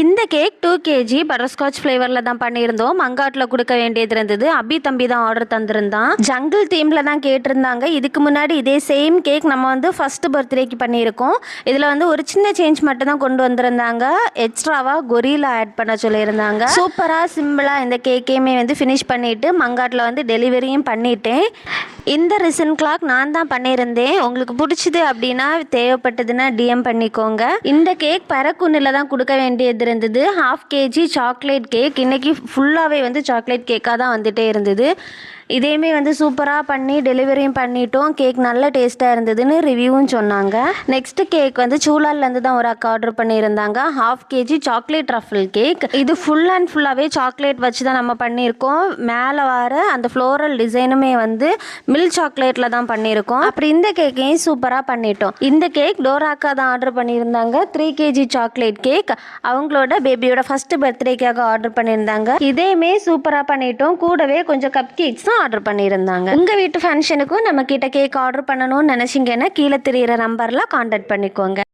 இந்த cake 2 KG butterscotch ஃப்ளேவரில் தான் பண்ணியிருந்தோம். மங்காட்டில் கொடுக்க வேண்டியது இருந்தது. அபி தம்பி தான் ஆர்டர் தந்திருந்தான். ஜங்கிள் தீமில் தான் கேட்டிருந்தாங்க. இதுக்கு முன்னாடி இதே சேம் கேக் நம்ம வந்து ஃபர்ஸ்ட் பர்த்டேக்கு பண்ணியிருக்கோம். இதில் வந்து ஒரு சின்ன சேஞ்ச் மட்டும் தான் கொண்டு வந்திருந்தாங்க. எக்ஸ்ட்ராவாக கொரிலா ஆட் பண்ண சொல்லியிருந்தாங்க. சூப்பராக சிம்பிளாக இந்த கேக்கையுமே வந்து ஃபினிஷ் பண்ணிவிட்டு மங்காட்டில் வந்து டெலிவரியும் பண்ணிட்டேன். இந்த ரிசன் கிளாக் நான் தான் பண்ணியிருந்தேன். உங்களுக்கு பிடிச்சிது அப்படின்னா தேவைப்பட்டதுன்னா டிஎம் பண்ணிக்கோங்க. இந்த கேக் பரக்குன்னில் தான் கொடுக்க வேண்டியது இருந்தது. 1/2 கேஜி சாக்லேட் கேக். இன்னைக்கு ஃபுல்லாகவே வந்து சாக்லேட் கேக்காக தான் வந்துட்டே இருந்தது. இதையுமே வந்து சூப்பராக பண்ணி டெலிவரியும் பண்ணிட்டோம். கேக் நல்ல டேஸ்ட்டாக இருந்ததுன்னு ரிவ்யூவும் சொன்னாங்க. நெக்ஸ்ட் கேக் வந்து சூலால்லேருந்து தான் ஒரு அக்கா ஆர்டர் பண்ணியிருந்தாங்க. 1/2 கேஜி சாக்லேட் ரஃபிள் கேக். இது ஃபுல் அண்ட் ஃபுல்லாகவே சாக்லேட் வச்சு தான் நம்ம பண்ணியிருக்கோம். மேலே வர அந்த ஃப்ளோரல் டிசைனுமே வந்து மில்க் சாக்லேட்டில் தான் பண்ணியிருக்கோம். அப்புறம் இந்த கேக்கையும் சூப்பராக பண்ணிட்டோம். இந்த கேக் டோரா அக்கா தான் ஆர்டர் பண்ணியிருந்தாங்க. 3 கேஜி சாக்லேட் கேக். அவங்களோட பேபியோட ஃபர்ஸ்ட் பர்த்டேக்காக ஆர்டர் பண்ணியிருந்தாங்க. இதையுமே சூப்பராக பண்ணிட்டோம். கூடவே கொஞ்சம் கப் கேக்ஸும் ஆர்டர் பண்ணியிருந்தாங்க. உங்க வீட்டு ஃபங்க்ஷனுக்கும் நம்ம கிட்ட கேக் ஆர்டர் பண்ணணும்னு நினைச்சீங்கன்னா கீழே தெரியிற நம்பர்ல கான்டாக்ட் பண்ணிக்கோங்க.